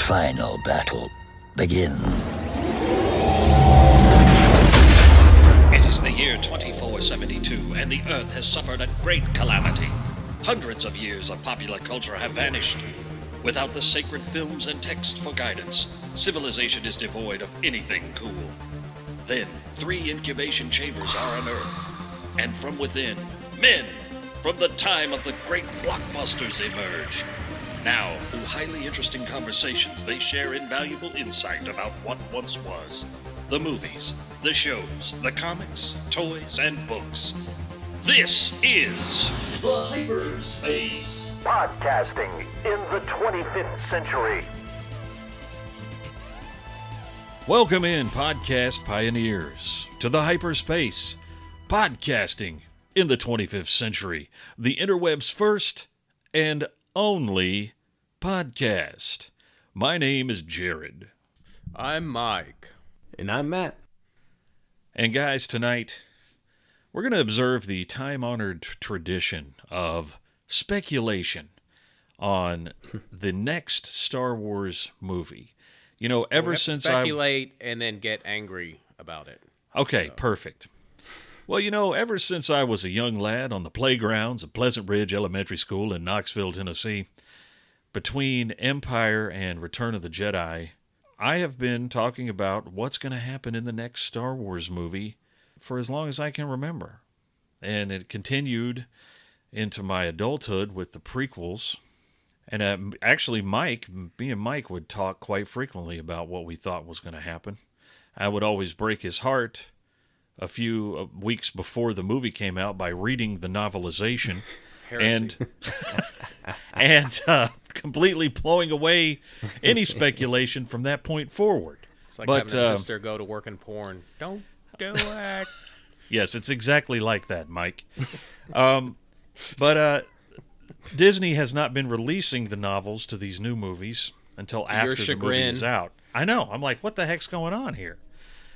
final battle begin. It is the year 2472, and the Earth has suffered a great calamity. Hundreds of years of popular culture have vanished. Without the sacred films and texts for guidance, civilization is devoid of anything cool. Then, 3 incubation chambers are unearthed, and from within, men from the time of the great blockbusters emerge. Now, through highly interesting conversations, they share invaluable insight about what once was. The movies, the shows, the comics, toys, and books. This is the Hyperspace. Podcasting in the 25th century. Welcome in, podcast pioneers, to the Hyperspace. Podcasting in the 25th century. The interweb's first and only podcast. My name is Jared. I'm Mike. And I'm Matt. And guys, tonight, we're going to observe the time-honored tradition of speculation on the next Star Wars movie. You know, ever since speculate and then get angry about it. Okay, perfect. Well, you know, ever since I was a young lad on the playgrounds of Pleasant Ridge Elementary School in Knoxville, Tennessee, between Empire and Return of the Jedi, I have been talking about what's going to happen in the next Star Wars movie for as long as I can remember. And it continued into my adulthood with the prequels. And actually, me and Mike would talk quite frequently about what we thought was going to happen. I would always break his heart a few weeks before the movie came out by reading the novelization and completely blowing away any speculation from that point forward. It's like having a sister go to work in porn. Don't do it. Yes, it's exactly like that, Mike. But Disney has not been releasing the novels to these new movies until after the movie is out. I know. I'm like, what the heck's going on here?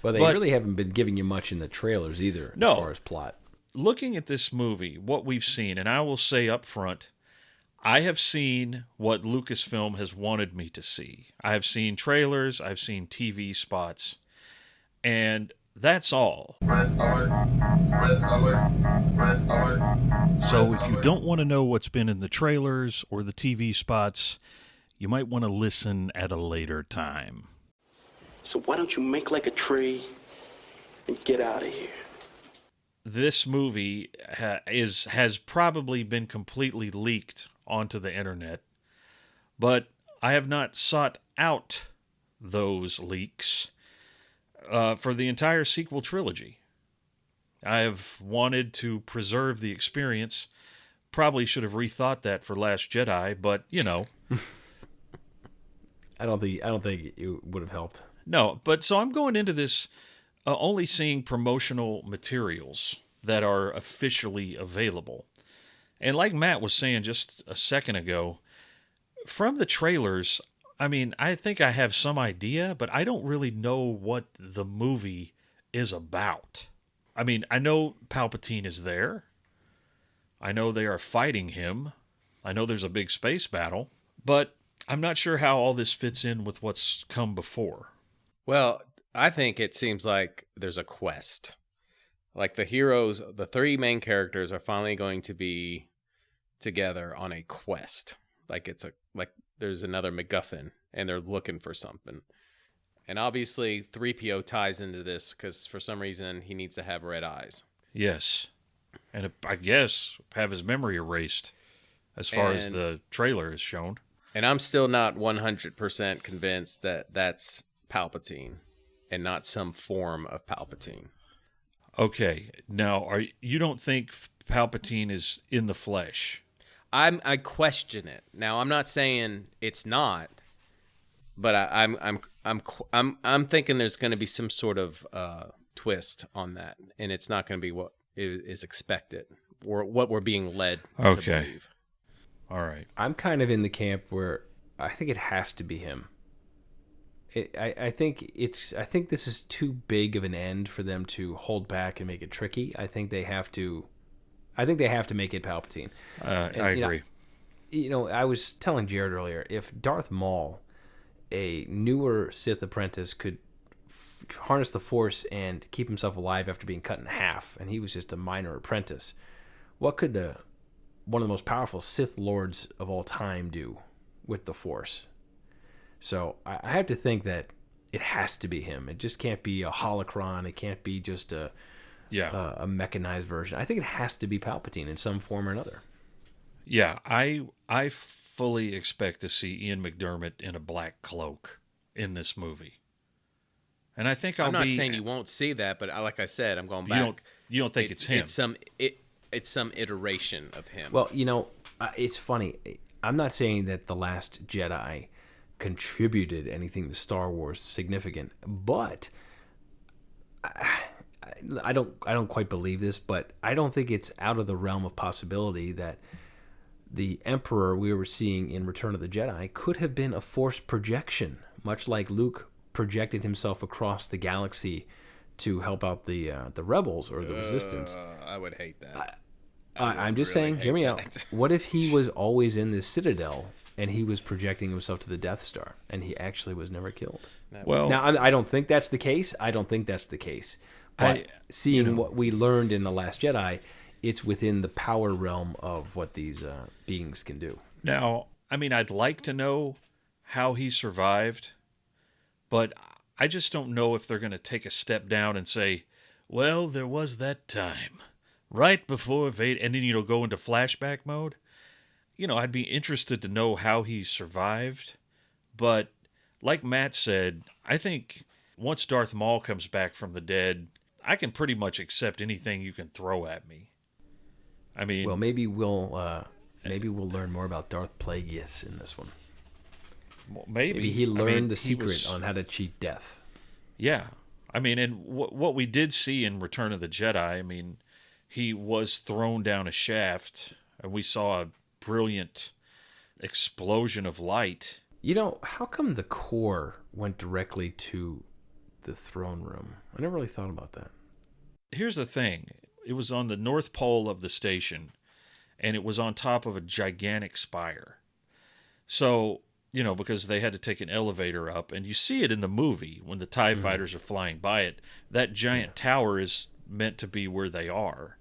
Well, they really haven't been giving you much in the trailers either, as far as plot. Looking at this movie, what we've seen, and I will say up front, I have seen what Lucasfilm has wanted me to see. I have seen trailers, I've seen TV spots, and that's all. Red alert. Red alert. Red alert. So if you don't want to know what's been in the trailers or the TV spots, you might want to listen at a later time. So why don't you make like a tree and get out of here? This movie has probably been completely leaked onto the internet, but I have not sought out those leaks for the entire sequel trilogy. I have wanted to preserve the experience. Probably should have rethought that for Last Jedi, but you know. I don't think it would have helped. No, but so I'm going into this only seeing promotional materials that are officially available. And like Matt was saying just a second ago, from the trailers, I mean, I think I have some idea, but I don't really know what the movie is about. I mean, I know Palpatine is there. I know they are fighting him. I know there's a big space battle, but I'm not sure how all this fits in with what's come before. Well, I think it seems like there's a quest. Like the heroes, the 3 main characters are finally going to be together on a quest. Like there's another MacGuffin and they're looking for something. And obviously 3PO ties into this because for some reason he needs to have red eyes. Yes. And I guess have his memory erased as far as the trailer is shown. And I'm still not 100% convinced that that's Palpatine and not some form of Palpatine. Okay. Now, you don't think Palpatine is in the flesh? I question it. Now, I'm not saying it's not, but I'm thinking there's going to be some sort of twist on that, and it's not going to be what is expected or what we're being led to believe. All right. I'm kind of in the camp where I think it has to be him. I think this is too big of an end for them to hold back and make it tricky. I think they have to make it Palpatine. I agree. I was telling Jared earlier, if Darth Maul a newer Sith apprentice could harness the Force and keep himself alive after being cut in half, and he was just a minor apprentice. What could one of the most powerful Sith Lords of all time do with the Force? So I have to think that it has to be him. It just can't be a holocron. It can't be just a mechanized version. I think it has to be Palpatine in some form or another. Yeah, I fully expect to see Ian McDermott in a black cloak in this movie. And I think I'm not saying you won't see that, but like I said, I'm going back. You don't think it's him? It's some iteration of him. Well, it's funny. I'm not saying that The Last Jedi contributed anything to Star Wars significant, but I don't quite believe this, but I don't think it's out of the realm of possibility that the Emperor we were seeing in Return of the Jedi could have been a Force projection, much like Luke projected himself across the galaxy to help out the rebels or the resistance. I would hate that. I'm just saying, hear me out. What if he was always in this citadel and he was projecting himself to the Death Star and he actually was never killed? Well, now, I don't think that's the case. But seeing what we learned in The Last Jedi, it's within the power realm of what these beings can do. Now, I mean, I'd like to know how he survived, but I just don't know if they're going to take a step down and say, well, there was that time right before Vader, and then, go into flashback mode. I'd be interested to know how he survived, but like Matt said, I think once Darth Maul comes back from the dead, I can pretty much accept anything you can throw at me. I mean, well, maybe we'll learn more about Darth Plagueis in this one. Well, maybe he learned the secret on how to cheat death. Yeah, I mean, and what we did see in Return of the Jedi, I mean, he was thrown down a shaft, and we saw a brilliant explosion of light. How come the core went directly to the throne room? I never really thought about that. Here's the thing. It was on the north pole of the station, and it was on top of a gigantic spire. So, because they had to take an elevator up, and you see it in the movie when the TIE fighters are flying by it, that giant tower is meant to be where they are.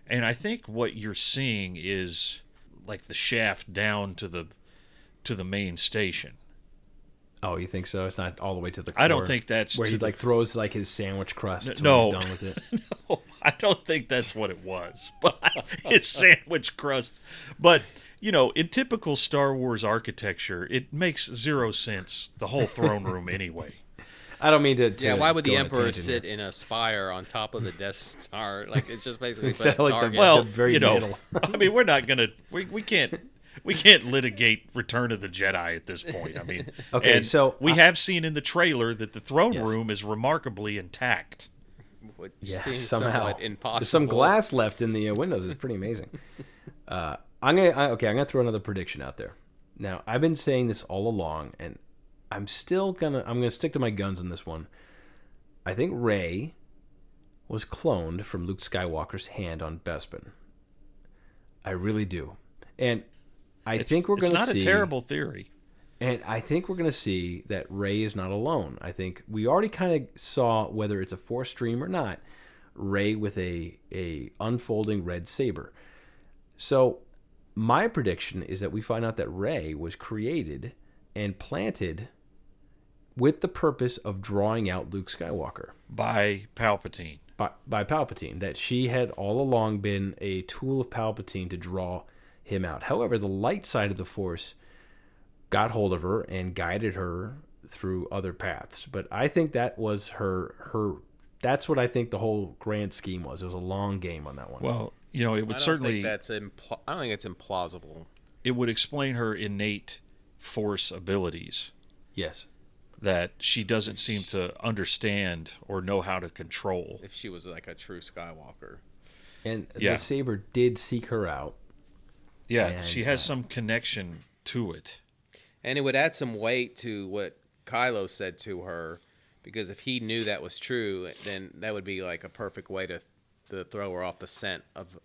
And I think what you're seeing is like the shaft down to the main station. Oh, you think so? It's not all the way to the core? I don't think that's where he throws like his sandwich crust no, when he's done with it. No, I don't think that's what it was. But his sandwich crust. But, in typical Star Wars architecture, it makes zero sense, the whole throne room anyway. I don't mean to yeah, why would the go on a Emperor tangent sit here. in a spire on top of the Death Star? Like, it's just basically Instead put a of, like, target. the very middle. I mean, we're not gonna we can't litigate Return of the Jedi at this point. I mean, Okay, and so we have seen in the trailer that the throne Yes. room is remarkably intact. Which Yeah, seems somehow somewhat impossible. there's some glass left in the windows. It's pretty amazing. I'm gonna throw another prediction out there. Now, I've been saying this all along, and I'm gonna stick to my guns on this one. I think Rey was cloned from Luke Skywalker's hand on Bespin. I really do, and I think we're gonna see. It's not a terrible theory. And I think we're going to see that Rey is not alone. I think we already kind of saw, whether it's a Force stream or not, Rey with a unfolding red saber. So my prediction is that we find out that Rey was created and planted with the purpose of drawing out Luke Skywalker. By Palpatine. By Palpatine. That she had all along been a tool of Palpatine to draw him out. However, the light side of the Force got hold of her and guided her through other paths. But I think that was her that's what I think the whole grand scheme was. It was a long game on that one. Well, it would certainly. I don't think it's implausible. It would explain her innate Force abilities Yes. that she doesn't seem to understand or know how to control. If she was like a true Skywalker. And Yeah. the saber did seek her out. Yeah, And, she has some connection to it. And it would add some weight to what Kylo said to her, because if he knew that was true, then that would be like a perfect way to throw her off the scent of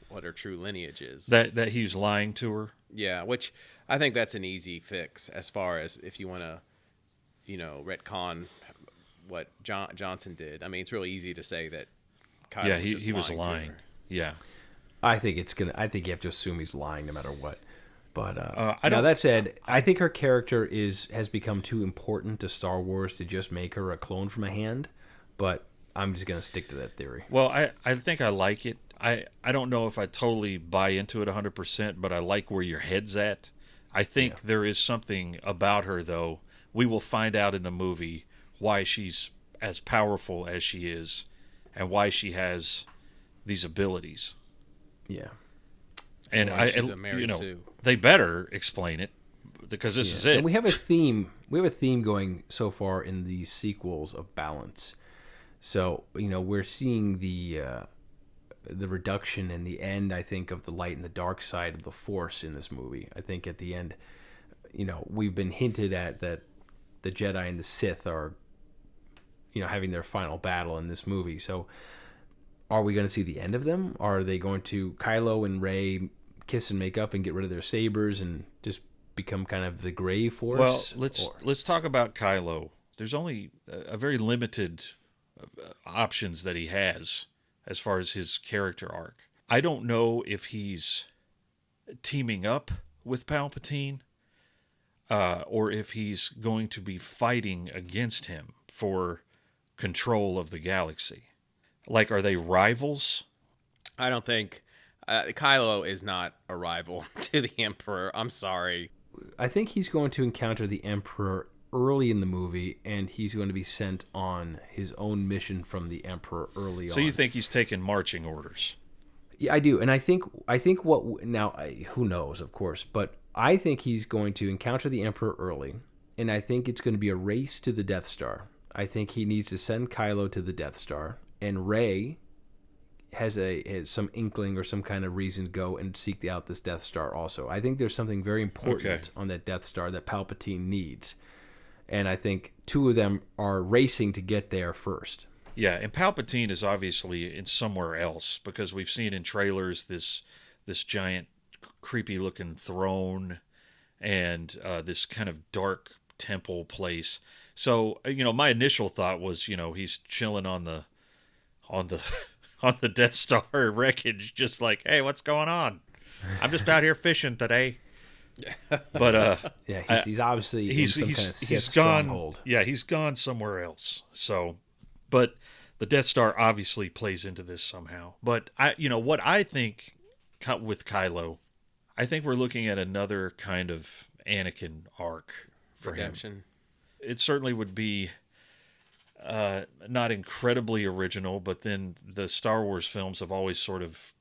what her true lineage is. That he was lying to her. Yeah, which I think that's an easy fix as far as if you want to retcon what Johnson did. I mean, it's really easy to say that Kylo Yeah, was just he was to lying. her. Yeah. I think you have to assume he's lying no matter what. But I now don't- that said, I think her character has become too important to Star Wars to just make her a clone from a hand. But I'm just gonna stick to that theory. Well, I think I like it. I don't know if I totally buy into it 100%, but I like where your head's at. I think there is something about her, though. We will find out in the movie why she's as powerful as she is and why she has these abilities. Yeah. And she's a Mary Sue. they better explain it because this is it. And we have a theme. We have a theme going so far in these sequels of balance. So we're seeing the reduction in the end, I think, of the light and the dark side of the Force in this movie. I think at the end, we've been hinted at that the Jedi and the Sith are, having their final battle in this movie. So are we going to see the end of them? Are they going to Kylo and Rey kiss and make up and get rid of their sabers and just become kind of the gray Force? Well, let's talk about Kylo. There's only a very limited options that he has as far as his character arc. I don't know if he's teaming up with Palpatine or if he's going to be fighting against him for control of the galaxy. Like, are they rivals? I don't think Kylo is not a rival to the Emperor. I'm sorry. I think he's going to encounter the Emperor early in the movie, and he's going to be sent on his own mission from the Emperor early on. So you think he's taking marching orders? Yeah, I do, and I think what now? Who knows, of course, but I think he's going to encounter the Emperor early, and I think it's going to be a race to the Death Star. I think he needs to send Kylo to the Death Star, and Rey has some inkling or some kind of reason to go and seek out this Death Star also. I think there's something very important on that Death Star that Palpatine needs. And I think two of them are racing to get there first. Yeah, and Palpatine is obviously in somewhere else because we've seen in trailers this giant, creepy-looking throne and this kind of dark temple place. So my initial thought was he's chilling on the on the Death Star wreckage, just like, hey, what's going on? I'm just out here fishing today. But yeah, he's obviously in some kind of Sith stronghold. Yeah, he's gone somewhere else. So, but the Death Star obviously plays into this somehow. But what I think with Kylo, I think we're looking at another kind of Anakin arc for Redemption. him. It certainly would be not incredibly original, but then the Star Wars films have always sort of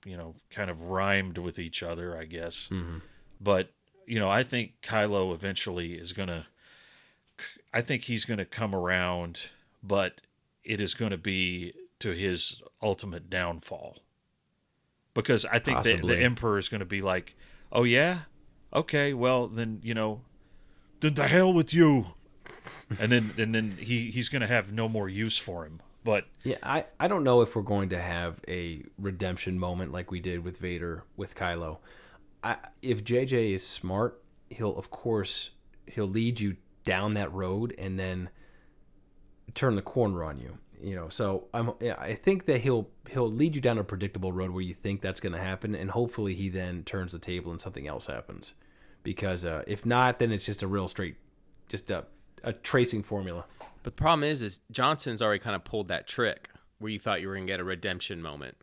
kind of rhymed with each other, I guess. Mm-hmm. But I think Kylo eventually is I think he's going to come around, but it is going to be to his ultimate downfall. Because I think the Emperor is going to be like, oh yeah? Okay, well then, then the hell with you. And then he's going to have no more use for him. But yeah, I don't know if we're going to have a redemption moment like we did with Vader with Kylo. If JJ is smart, he'll lead you down that road and then turn the corner on you. So I think that he'll lead you down a predictable road where you think that's going to happen, and hopefully he then turns the table and something else happens. Because if not, then it's just a real straight, just a tracing formula. But the problem is Johnson's already kind of pulled that trick where you thought you were going to get a redemption moment.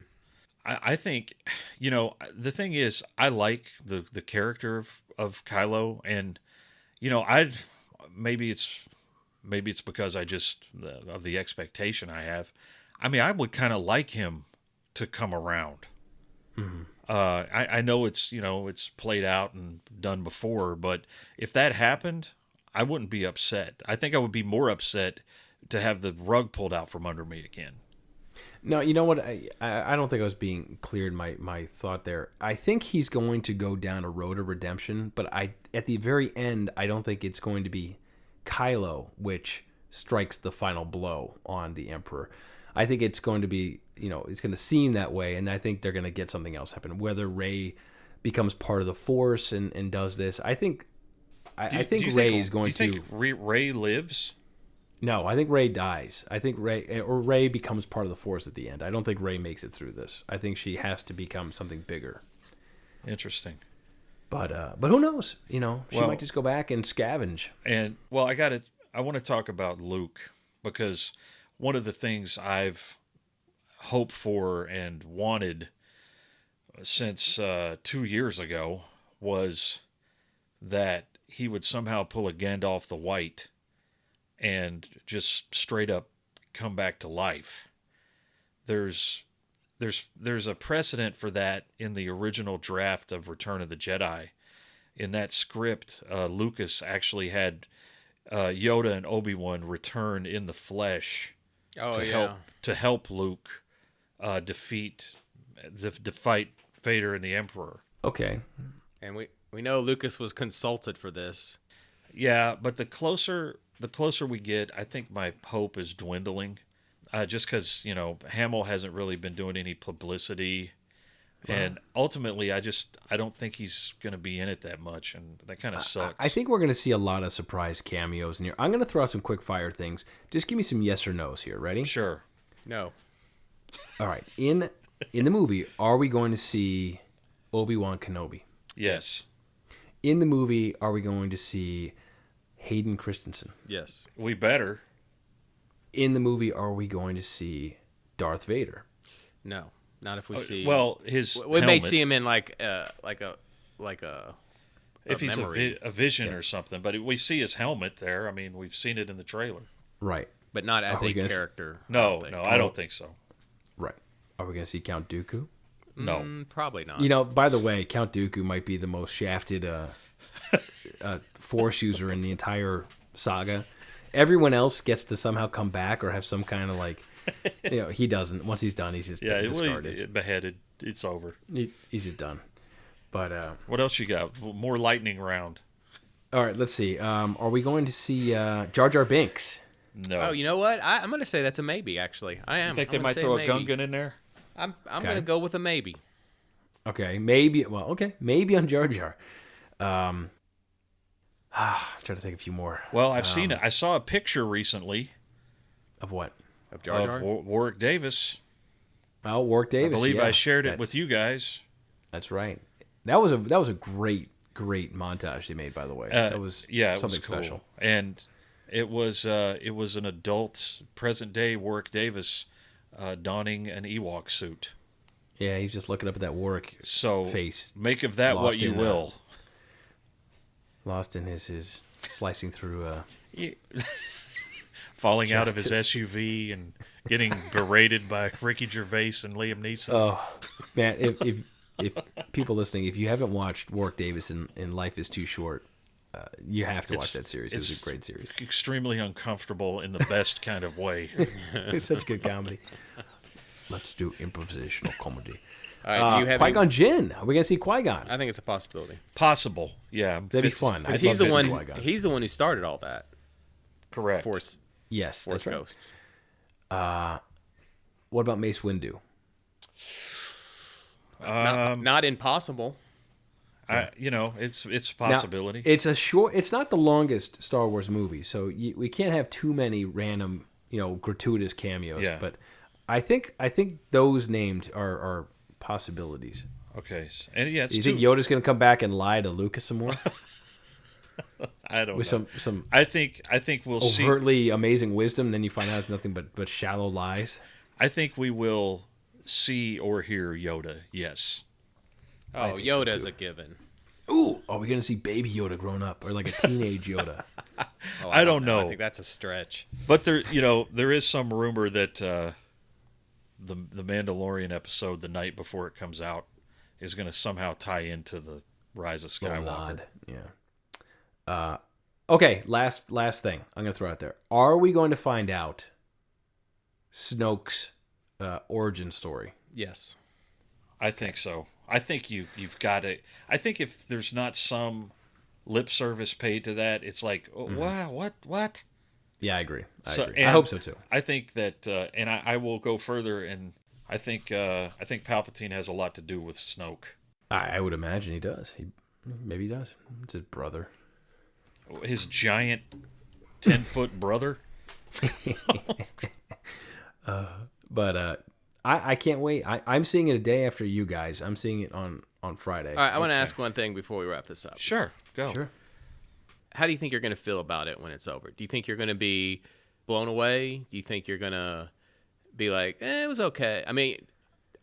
I think, the thing is, I like the character of Kylo, and maybe it's because I just of the expectation I have. I mean, I would kind of like him to come around. Mm-hmm. I know it's played out and done before, but if that happened, I wouldn't be upset. I think I would be more upset to have the rug pulled out from under me again. No, you know what? I don't think I was being clear in my thought there. I think he's going to go down a road of redemption, but at the very end, I don't think it's going to be Kylo which strikes the final blow on the Emperor. I think it's going to be, it's going to seem that way, and I think they're going to get something else happen. Whether Rey becomes part of the Force and does this, I think Rey is going to. Do you think Rey lives? No, I think Rey dies. I think Rey becomes part of the Force at the end. I don't think Rey makes it through this. I think she has to become something bigger. Interesting. But who knows? You know, she Well- might just go back and scavenge. And well, I want to talk about Luke, because one of the things I've hoped for and wanted since 2 years ago was that he would somehow pull a Gandalf the White and just straight up come back to life. There's a precedent for that in the original draft of Return of the Jedi. In that script, Lucas actually had Yoda and Obi-Wan return in the flesh to help Luke fight Vader and the Emperor. Okay. And we know Lucas was consulted for this. Yeah, but the closer we get, I think my hope is dwindling. Just because, Hamill hasn't really been doing any publicity. Wow. And ultimately, I don't think he's going to be in it that much, and that kind of sucks. I think we're going to see a lot of surprise cameos in here. I'm going to throw out some quick fire things. Just give me some yes or no's here. Ready? Sure. No. All right. In the movie, are we going to see Obi-Wan Kenobi? Yes. In the movie, are we going to see Hayden Christensen? Yes. We better. In the movie, are we going to see Darth Vader? No, not if we see. Well, his we may helmet. see him in like a if he's memory. a vision or something, but we see his helmet there. I mean, we've seen it in the trailer. Right, but not as a character. No, I don't think so. Right. Are we going to see Count Dooku? No, probably not. By the way, Count Dooku might be the most shafted Force user in the entire saga. Everyone else gets to somehow come back or have some kind of he doesn't. Once he's done, he's just discarded. He's beheaded. It's over. He's just done. But what else you got? More lightning round. All right, let's see. Are we going to see Jar Jar Binks? No. Oh, you know what? I'm going to say that's a maybe. Actually, I am. You think they might throw a Gungan in there? I'm going to go with a maybe. Okay, maybe. Well, okay, maybe on Jar Jar. Trying to think of a few more. Well, I've seen it. I saw a picture recently. Of what? Of Jar Jar? Of Warwick Davis. Oh, Warwick Davis. I believe I shared it with you guys. That's right. That was a great montage they made, by the way. That was something was cool. special. And it was an adult present day Warwick Davis donning an Ewok suit. Yeah, he's just looking up at that Warwick face. Make of that what you will. Lost in his slicing through falling out of his SUV and getting berated by Ricky Gervais and Liam Neeson. Oh man, if people listening, if you haven't watched Warwick Davis in Life Is Too Short, you have to watch that series. It's a great series. Extremely uncomfortable in the best kind of way. It's such good comedy. Let's do improvisational comedy. All right, Qui-Gon Jinn. Are we gonna see Qui-Gon? I think it's a possibility. Possible, yeah. That'd be fun. Because he's the one. He's the one who started all that. Correct. Force. Yes, Force that's ghosts. Right. What about Mace Windu? Not impossible. It's a possibility. Now, it's not the longest Star Wars movie, so we can't have too many random, gratuitous cameos. Yeah. But I think those named are possibilities. Okay, and yeah, Do you think Yoda's going to come back and lie to Lucas some more? I don't with know. some I think we'll see overtly amazing wisdom. Then you find out it's nothing but shallow lies. I think we will see or hear Yoda. Yes. Oh, Yoda's a given. Ooh, are we going to see baby Yoda grown up or like a teenage Yoda? I don't know. I think that's a stretch. But there is some rumor that the Mandalorian episode the night before it comes out is going to somehow tie into the Rise of Skywalker. Yeah. Okay, last thing I'm going to throw out there. Are we going to find out Snoke's origin story? Yes. I think so. I think you've got it. I think if there's not some lip service paid to that, it's like, wow, what? Yeah, I agree. I I hope so too. I think that, and I will go further, and I think Palpatine has a lot to do with Snoke. I would imagine he does. Maybe he does. It's his brother. His giant 10-foot brother. But I can't wait. I'm seeing it a day after you guys. I'm seeing it on Friday. All right, I want to ask one thing before we wrap this up. Sure, go. Sure. How do you think you're going to feel about it when it's over? Do you think you're going to be blown away? Do you think you're going to be like, it was okay? I mean,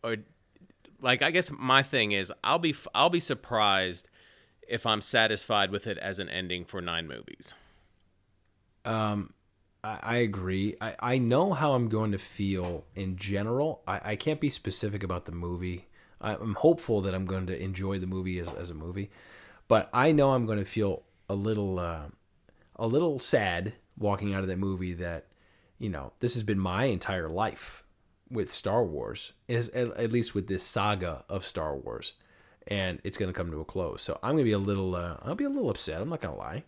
or like, I guess my thing is I'll be surprised if I'm satisfied with it as an ending for 9 movies. I agree. I know how I'm going to feel in general. I can't be specific about the movie. I'm hopeful that I'm going to enjoy the movie as a movie, but I know I'm going to feel a little sad walking out of that movie that, this has been my entire life with Star Wars, at least with this saga of Star Wars, and it's going to come to a close. So I'm going to be I'll be a little upset. I'm not going to lie.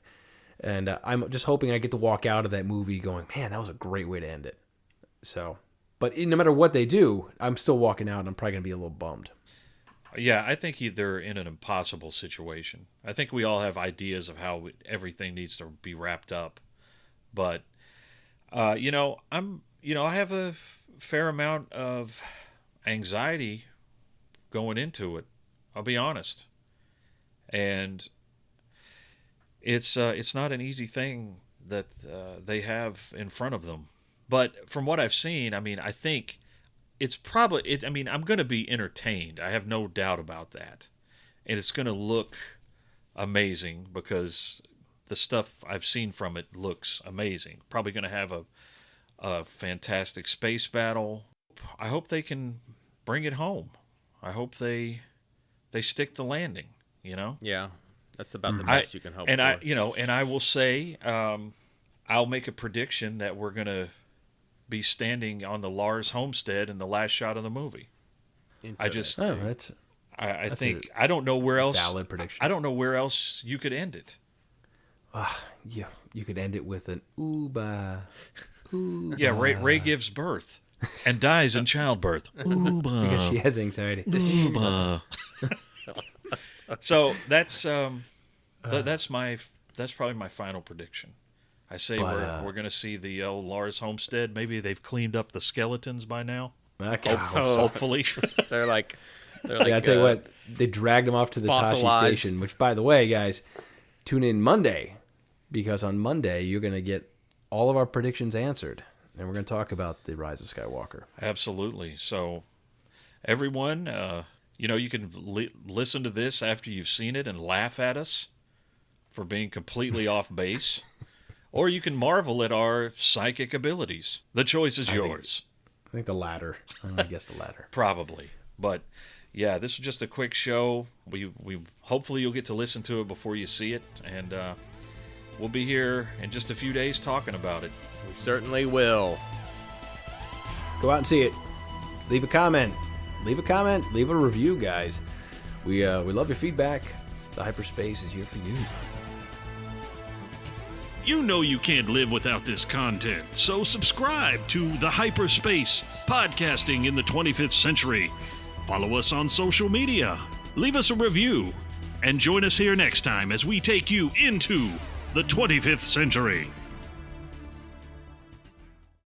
And I'm just hoping I get to walk out of that movie going, man, that was a great way to end it. So, but no matter what they do, I'm still walking out and I'm probably going to be a little bummed. Yeah, I think they're in an impossible situation. I think we all have ideas of how everything needs to be wrapped up. But, I have a fair amount of anxiety going into it. I'll be honest. And it's not an easy thing that they have in front of them. But from what I've seen, I think it's probably I'm going to be entertained. I have no doubt about that. And it's going to look amazing because the stuff I've seen from it looks amazing. Probably going to have a fantastic space battle. I hope they can bring it home. I hope they stick the landing, Yeah. That's about the best you can hope for. I will say, I'll make a prediction that we're going to be standing on the Lars homestead in the last shot of the movie. I think I don't know where else. Valid prediction. I don't know where else you could end it. Yeah, you could end it with an ooba. Yeah, Ray gives birth and dies in childbirth. Ooba. Because she has anxiety. Ooba. So that's probably my final prediction. I say we're going to see the old Lars homestead. Maybe they've cleaned up the skeletons by now. Hopefully, they're like. Yeah, I tell you what, they dragged them off to the Tashi station. Which, by the way, guys, tune in Monday because on Monday you're going to get all of our predictions answered, and we're going to talk about the Rise of Skywalker. Absolutely. So, everyone. You can listen to this after you've seen it and laugh at us for being completely off base. Or you can marvel at our psychic abilities. The choice is yours. I think the latter. I guess the latter. Probably. But, yeah, this was just a quick show. We hopefully you'll get to listen to it before you see it. And we'll be here in just a few days talking about it. We certainly will. Go out and see it. Leave a comment. Leave a review, guys. We love your feedback. The hyperspace is here for you. You know you can't live without this content, so subscribe to The Hyperspace, podcasting in the 25th century. Follow us on social media, leave us a review, and join us here next time as we take you into the 25th century.